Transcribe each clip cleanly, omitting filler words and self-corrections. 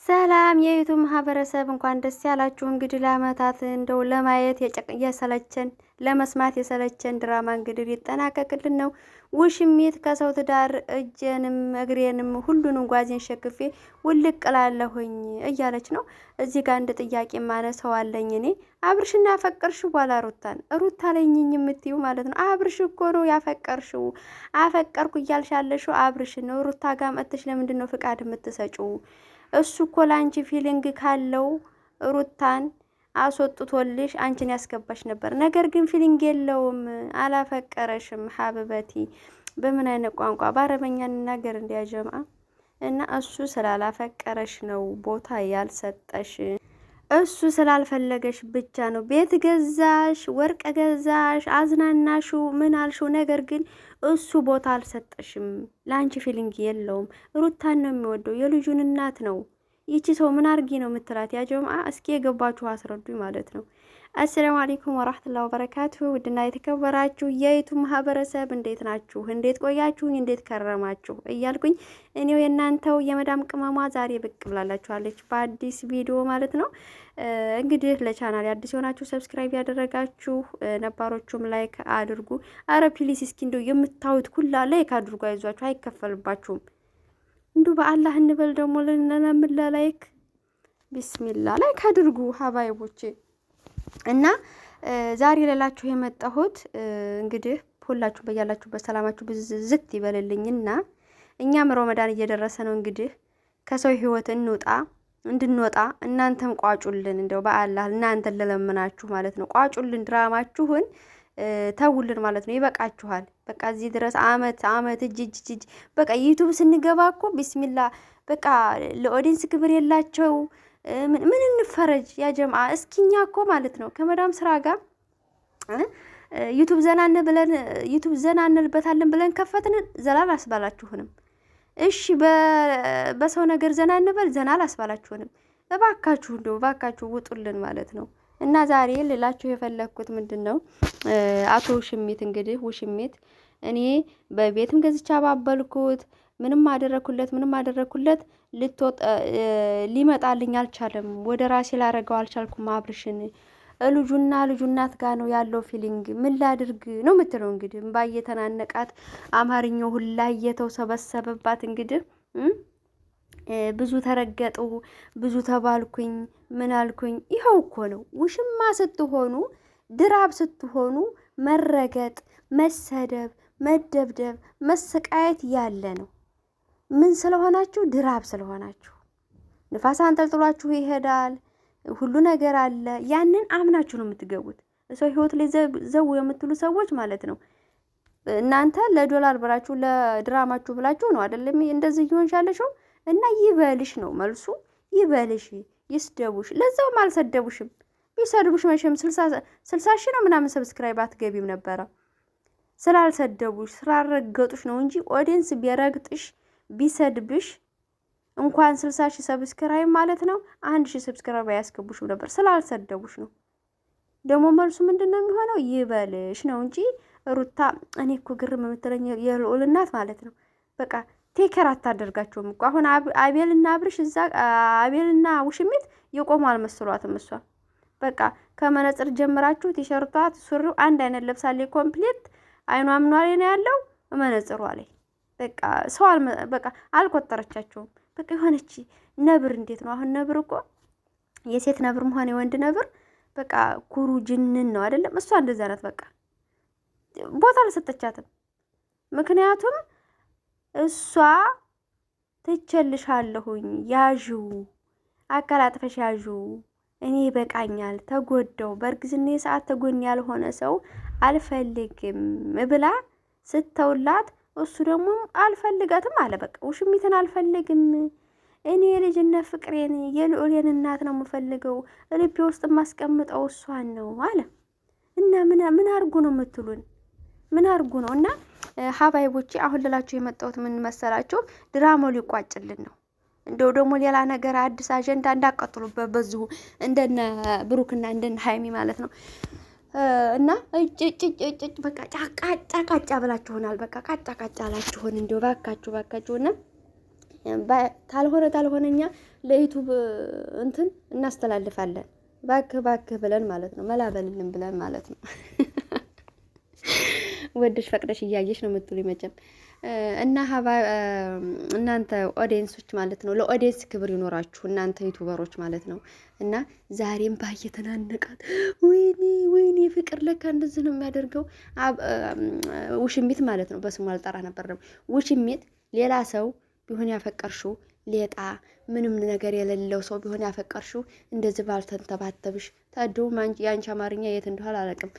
ሰላም የዩቱብ ማህበረሰብ እንኳን ደስ ያላችሁ። እንግዲህ ለአመታት እንደው ለማየት የሰለቸን ለመስማት የሰለቸን ድራማ እንግዲህ ሊጠናቀቅልን ነው። ውሽሚት ከሰው ትዳር እጄንም እግሬንም ሁሉንም ጓዜን ሸክፌ ውልቅ እላለሁኝ እያለች ነው። እዚህ ጋር እንደ ጥያቄ ማነሳው አለኝ እኔ አብርሽና ያፈቀርሽው በኋላ ሩታ ለኝኝ የምትዩ ማለት ነው። አብርሽ እኮ ነው ያፈቀርሽው። አፈቀርኩ እያልሻለሽው አብርሽ ነው። ሩታ ጋር መጥተሽ ለምንድን ነው ፍቃድ የምትሰጪው? እሱ እኮ ላንቺ ፊሊንግ ካለው ሩታን አስወጥቶልሽ አንቺን ያስገባሽ ነበር። ነገር ግን ፊሊንግ የለውም፣ አላፈቀረሽም። ሀብበቲ በምን አይነት ቋንቋ በአረበኛ እንናገር እንዲያጀማ እና እሱ ስላላፈቀረሽ ነው ቦታ ያልሰጠሽ። እሱ ስላልፈለገሽ ብቻ ነው። ቤት ገዛሽ፣ ወርቅ ገዛሽ፣ አዝናናሹ፣ ምን አልሹ። ነገር ግን እሱ ቦታ አልሰጠሽም። ለአንቺ ፊሊንግ የለውም። ሩታን ነው የሚወደው፣ የልጁን እናት ነው። ይቺ ሰው ምን አርጊ ነው የምትላት? ያ ጀምአ እስኪ የገባችሁ አስረዱኝ ማለት ነው። አሰላሙ አለይኩም ወራህመቱላሂ ወበረካቱሁ። ውድና የተከበራችሁ የዩቱብ ማህበረሰብ እንዴት ናችሁ? እንዴት ቆያችሁኝ? እንዴት ከረማችሁ? እያልኩኝ እኔው የእናንተው የመዳም ቅመሟ ዛሬ ብቅ ብላላችኋለች በአዲስ ቪዲዮ ማለት ነው። እንግዲህ ለቻናል አዲስ የሆናችሁ ሰብስክራይብ ያደረጋችሁ፣ ነባሮቹም ላይክ አድርጉ። አረ ፕሊስ እስኪ እንደው የምታዩት ኩላ ላይክ አድርጉ። አይዟችሁ፣ አይከፈልባችሁም። እንዱ በአላህ እንበል ደግሞ ለነምን ላይክ ቢስሚላህ ላይክ አድርጉ ሀባይቦቼ። እና ዛሬ ሌላችሁ የመጣሁት እንግዲህ ሁላችሁ በያላችሁበት ሰላማችሁ ብዝት ይበልልኝና እኛም ረመዳን እየደረሰ ነው። እንግዲህ ከሰው ህይወት እንድንወጣ እናንተም ቋጩልን፣ እንደው በአላህ እናንተን ለለምናችሁ ማለት ነው። ቋጩልን፣ ድራማችሁን ተውልን ማለት ነው። ይበቃችኋል። በቃ እዚህ ድረስ አመት እጅ በቃ ዩቱብ ስንገባ እኮ ቢስሚላ በቃ ለኦዲንስ ክብር የላቸው። ምን እንፈረጅ ያ ጀምአ። እስኪኛ እኮ ማለት ነው ከመዳም ስራ ጋር ዩቱብ ዘና እንልበታለን ብለን ከፈትን። ዘና አላስባላችሁንም። እሺ በሰው ነገር ዘና እንበል፣ ዘና አላስባላችሁንም። እባካችሁ እንደው እባካችሁ ውጡልን ማለት ነው። እና ዛሬ ልላችሁ የፈለኩት ምንድነው አቶ ውሽሚት እንግዲህ ውሽሚት እኔ በቤትም ገዝቻ ባበልኩት ምንም አደረኩለት ሊመጣልኝ አልቻለም። ወደ ራሴ ላረገው አልቻልኩም። አብርሽን ልጁና ልጁ እናት ጋር ነው ያለው ፊሊንግ። ምን ላድርግ ነው የምትለው እንግዲህ እምባ እየተናነቃት አማርኛው ሁላ እየተሰበሰበባት እንግዲህ ብዙ ተረገጡ፣ ብዙ ተባልኩኝ፣ ምን አልኩኝ። ይኸው እኮ ነው ውሽማ ስትሆኑ፣ ድራብ ስትሆኑ መረገጥ፣ መሰደብ፣ መደብደብ፣ መሰቃየት ያለ ነው። ምን ስለሆናችሁ? ድራብ ስለሆናችሁ። ንፋስ አንጠልጥሏችሁ ይሄዳል። ሁሉ ነገር አለ። ያንን አምናችሁ ነው የምትገቡት። ሰው ህይወት ላይ ዘው የምትሉ ሰዎች ማለት ነው። እናንተ ለዶላር ብላችሁ ለድራማችሁ ብላችሁ ነው አይደለም እንደዚህ ይሆንሻለሽው። እና ይበልሽ ነው መልሱ። ይበልሽ፣ ይስደቡሽ። ለዛውም አልሰደቡሽም። ቢሰድቡሽ መቼም 60 ሺህ ነው ምናምን ሰብስክራይብ አትገቢም ነበረ። ስላልሰደቡሽ ስላልረገጡሽ ነው እንጂ ኦዲየንስ ቢረግጥሽ ቢሰድብሽ እንኳን 60 ሺህ ሰብስክራይብ ማለት ነው 1 ሺህ ሰብስክራይብ አያስገቡሽም ነበር። ስላልሰደቡሽ ነው። ደግሞ መልሱ ምንድነው የሚሆነው? ይበልሽ ነው እንጂ ሩታ እኔ እኮ ግርም የምትለኝ የልዑል እናት ማለት ነው በቃ ቴከር አታደርጋቸውም እኮ። አሁን አቤልና አብርሽ እዛ አቤልና ውሽሚት የቆሙ አልመስሏትም። እሷ በቃ ከመነጽር ጀምራችሁ ቲሸርቷት ሱሪው አንድ አይነት ለብሳለች ኮምፕሊት። አይኗ ምኗል ነው ያለው መነጽሯ ላይ በቃ ሰው በቃ አልቆጠረቻቸውም። በቃ የሆነች ነብር እንዴት ነው አሁን ነብር እኮ የሴት ነብርም ሆነ የወንድ ነብር በቃ ኩሩ ጅንን ነው አይደለም። እሷ እንደዛ ናት። በቃ ቦታ አልሰጠቻትም። ምክንያቱም እሷ ትቸልሻለሁኝ፣ ያዡ፣ አቀላጥፈሽ ያዡ፣ እኔ በቃኛል፣ ተጎዳው፣ በእርግዝና ሰዓት ተጎን ያልሆነ ሰው አልፈልግም ብላ ስተውላት እሱ ደግሞ አልፈልጋትም አለ። በቃ ውሽሚትን አልፈልግም፣ እኔ የልጅነት ፍቅሬን የልዑሌን እናት ነው የምፈልገው፣ ልቤ ውስጥ የማስቀምጠው እሷን ነው አለ። እና ምን አርጉ ነው የምትሉን? ምን አርጉ ነው? እና ሀባይቦቼ አሁን ልላችሁ የመጣሁት ምን መሰላችሁ? ድራማው ሊቋጭልን ነው። እንደው ደግሞ ሌላ ነገር አዲስ አጀንዳ እንዳቀጥሉበት በዚሁ እንደነ ብሩክና እንደነ ሃይሚ ማለት ነው። እና እጭ በቃ ቃጫ ብላችሁናል። በቃ ቃጫ አላችሁን። እንደው ባካችሁና ታልሆነኛ ለዩቱብ እንትን እናስተላልፋለን። ባክህ ብለን ማለት ነው። መላበልልን ብለን ማለት ነው። ወደሽ ፈቅደሽ እያየሽ ነው የምትሉኝ መቼም እና እናንተ ኦዲየንሶች ማለት ነው። ለኦዲየንስ ክብር ይኖራችሁ እናንተ ዩቱበሮች ማለት ነው። እና ዛሬም ባየተናነቃት ወይኔ ፍቅር ለካ እንደዚህ ነው የሚያደርገው። ውሽሚት ማለት ነው። በስሙ አልጠራ ነበር ነው። ውሽሚት ሌላ ሰው ቢሆን ያፈቀርሽው ሌጣ ምንም ነገር የሌለው ሰው ቢሆን ያፈቀርሽው እንደዚህ ባልተንተባተብሽ ታዲውም የአንቺ አማርኛ የት እንደሆነ አላውቅም።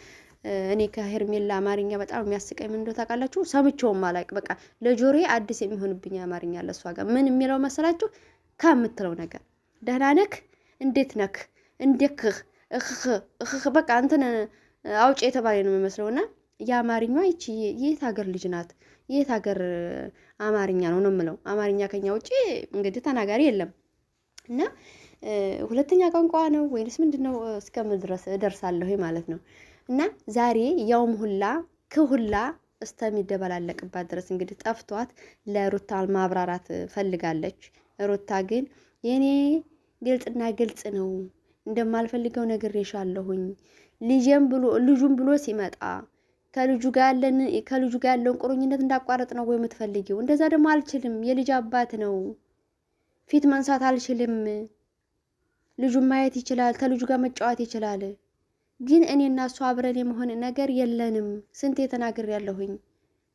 እኔ ከሄርሜላ አማርኛ በጣም የሚያስቀኝ ምን እንደው ታውቃላችሁ? ሰምቼውም አላውቅ። በቃ ለጆሮዬ አዲስ የሚሆንብኝ አማርኛ ለሷ ጋር ምን የሚለው መሰላችሁ? ከምትለው ነገር ደህና ነክ፣ እንዴት ነክ፣ እንዴክህ እህ በቃ እንትን አውጪ የተባለ ነው የሚመስለውና የአማርኛዋ ይቺ የት ሀገር ልጅ ናት? የት ሀገር አማርኛ ነው የምለው። አማርኛ ከኛ ውጪ እንግዲህ ተናጋሪ የለም። እና ሁለተኛ ቋንቋ ነው ወይንስ ምንድነው? እስከምድረስ እደርሳለሁ ማለት ነው። እና ዛሬ ያውም ሁላ እስከሚደበላለቅባት ድረስ እንግዲህ ጠፍቷት ለሩታ ማብራራት ፈልጋለች። ሩታ ግን የኔ ግልጽና ግልጽ ነው እንደማልፈልገው ነግሬሻለሁኝ። ልጁን ብሎ ሲመጣ ከልጁ ጋር ያለውን ቁርኝነት እንዳቋረጥ ነው ወይ የምትፈልጊው? እንደዛ ደግሞ አልችልም። የልጅ አባት ነው። ፊት መንሳት አልችልም። ልጁን ማየት ይችላል። ከልጁ ጋር መጫወት ይችላል። ግን እኔና እሷ አብረን የመሆን ነገር የለንም። ስንት የተናገር ያለሁኝ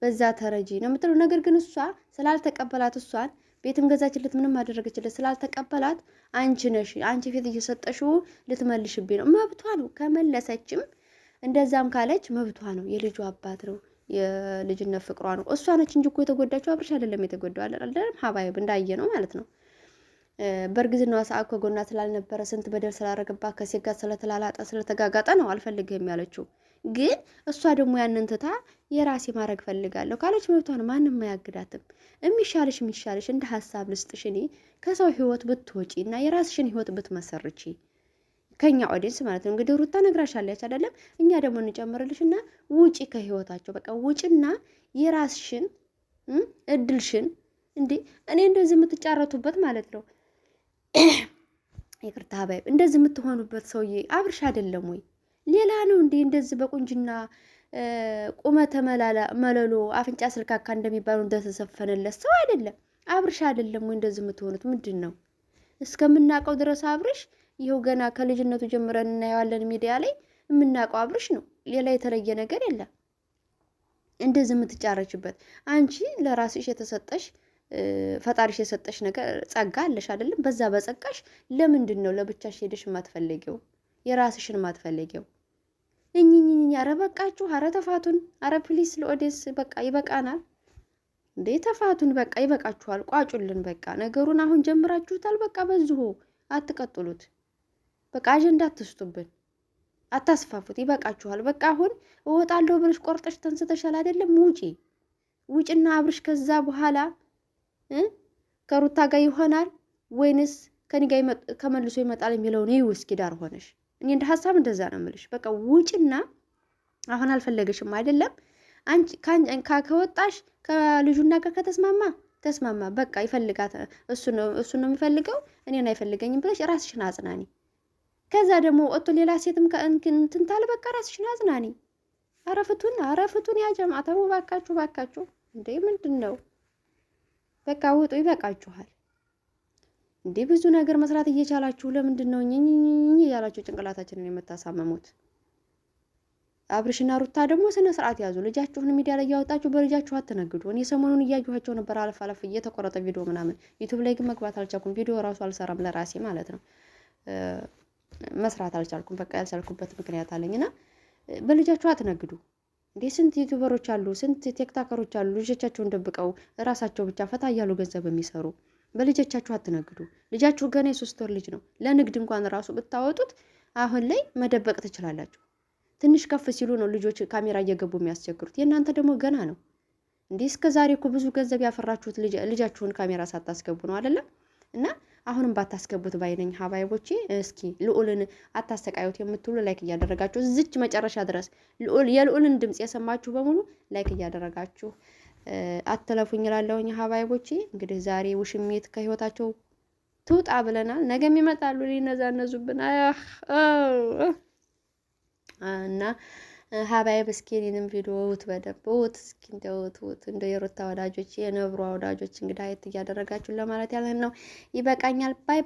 በዛ ተረጂ ነው የምትለው ነገር ግን እሷ ስላልተቀበላት እሷን ቤትም ገዛችለት ምንም አደረገችለት ስላልተቀበላት አንቺ ፊት እየሰጠሽው ልትመልሽብኝ ነው። መብቷ ነው። ከመለሰችም እንደዛም ካለች መብቷ ነው። የልጁ አባት ነው። የልጅነት ፍቅሯ ነው። እሷ ነች እንጂ እኮ የተጎዳችው አብርሽ አይደለም የተጎዳው። አይደለም ሀባይብ እንዳየ ነው ማለት ነው። በእርግዝናዋ ሰዓት ከጎና ስላልነበረ ስንት በደል ስላደረገባት ከሴት ጋር ስለተላላጠ ስለተጋጋጠ ነው አልፈልግም ያለችው። ግን እሷ ደግሞ ያንን ትታ የራሴ ማድረግ ፈልጋለሁ ካለች መብቷ ነው። ማንም አያግዳትም። የሚሻልሽ እንደ ሀሳብ ልስጥሽ እኔ ከሰው ህይወት ብትወጪ እና የራስሽን ህይወት ብትመሰርቺ ከኛ ኦዲየንስ ማለት ነው። እንግዲህ ሩታ ነግራሻለች አይደለም? እኛ ደግሞ እንጨምርልሽና ውጪ ከህይወታቸው በቃ ውጪና የራስሽን እድልሽን እንዴ እኔ እንደዚህ የምትጫረቱበት ማለት ነው። ይቅርታ ባይ እንደዚህ የምትሆኑበት ሰውዬ አብርሽ አይደለም ወይ? ሌላ ነው እንዴ? እንደዚህ በቁንጅና ቁመተ መለሎ አፍንጫ ስልካካ እንደሚባሉ እንደተሰፈነለት ሰው አይደለም አብርሽ አይደለም ወይ? እንደዚህ የምትሆኑት ምንድን ነው? እስከምናውቀው ድረስ አብርሽ ይኸው ገና ከልጅነቱ ጀምረን እናየዋለን። ሚዲያ ላይ የምናውቀው አብርሽ ነው። ሌላ የተለየ ነገር የለም። እንደዚህ የምትጫረችበት አንቺ ለራስሽ የተሰጠሽ ፈጣሪሽ የሰጠሽ ነገር ጸጋ አለሽ አይደለም? በዛ በጸጋሽ ለምንድን ነው ለብቻሽ ሄደሽ የማትፈልጊው? የራስሽን የማትፈልጊው? ኧረ በቃችሁ። ኧረ ተፋቱን። ኧረ ፕሊስ ለኦዲየንስ በቃ ይበቃናል እንዴ! ተፋቱን በቃ ይበቃችኋል። ቋጩልን በቃ ነገሩን አሁን ጀምራችሁታል። በቃ በዚሁ አትቀጥሉት። በቃ አጀንዳ አትስጡብን፣ አታስፋፉት። ይበቃችኋል። በቃ አሁን እወጣለሁ ብለሽ ቆርጠሽ ተንስተሻል አይደለም? ውጭና አብርሽ ከዛ በኋላ ከሩታ ጋር ይሆናል ወይንስ ከኔ ጋር ከመልሶ ይመጣል የሚለውን እስኪ ዳር ሆነሽ። እኔ እንደ ሀሳብ እንደዛ ነው የምልሽ። በቃ ውጭና አሁን አልፈለገሽም አይደለም? አንቺ ከወጣሽ ከልጁና ጋር ተስማማ በቃ ይፈልጋት እሱ ነው የሚፈልገው እኔን አይፈልገኝም ብለሽ ራስሽን አጽናኒ። ከዛ ደግሞ ወጥቶ ሌላ ሴትም እንትን ታለ በቃ ራስሽን አጽናኒ። አረፍቱን ያ ጀማዓ ተው ባካችሁ እንዴ! ምንድን ነው? በቃ ውጡ፣ ይበቃችኋል እንዴ! ብዙ ነገር መስራት እየቻላችሁ ለምንድን ነው እያላችሁ ጭንቅላታችንን የምታሳመሙት? አብርሽና ሩታ ደግሞ ስነ ስርዓት ያዙ። ልጃችሁን ሚዲያ ላይ ያወጣችሁ በልጃችሁ አትነግዱ። እኔ ሰሞኑን እያየኋቸው ነበር አለፍ እየተቆረጠ ቪዲዮ ምናምን። ዩቲዩብ ላይ ግን መግባት አልቻልኩም። ቪዲዮ ራሱ አልሰራም ለራሴ ማለት ነው። መስራት አልቻልኩም። በቃ ያልቻልኩበት ምክንያት አለኝና በልጃችሁ አትነግዱ እንዴ! ስንት ዩቲዩበሮች አሉ፣ ስንት ቲክቶከሮች አሉ ልጆቻቸውን ደብቀው ራሳቸው ብቻ ፈታ እያሉ ገንዘብ የሚሰሩ። በልጆቻችሁ አትነግዱ። ልጃችሁ ገና የ3 ወር ልጅ ነው። ለንግድ እንኳን ራሱ ብታወጡት አሁን ላይ መደበቅ ትችላላችሁ። ትንሽ ከፍ ሲሉ ነው ልጆች ካሜራ እየገቡ የሚያስቸግሩት። የእናንተ ደግሞ ገና ነው እንዴ! እስከ ዛሬ እኮ ብዙ ገንዘብ ያፈራችሁት ልጃችሁን ካሜራ ሳታስገቡ ነው አይደለም? እና አሁንም ባታስገቡት ባይነኝ ሀባይቦቼ። እስኪ ልዑልን አታሰቃዩት የምትሉ ላይክ እያደረጋችሁ እዚች መጨረሻ ድረስ የልዑልን ድምጽ የሰማችሁ በሙሉ ላይክ እያደረጋችሁ አትለፉኝ እላለሁኝ ሀባይቦቼ። እንግዲህ ዛሬ ውሽሚት ከህይወታቸው ትውጣ ብለናል። ነገም ይመጣሉ ሊነዛነዙብን እና ሀባይብ እስኪ እኔንም ቪዲዮ ውት በደንብ ውት እስኪ እንደውት እንደ የሩታ ወዳጆች የነብሯ ወዳጆች እንግዲህ አየት እያደረጋችሁ ለማለት ያለን ነው። ይበቃኛል። ባይ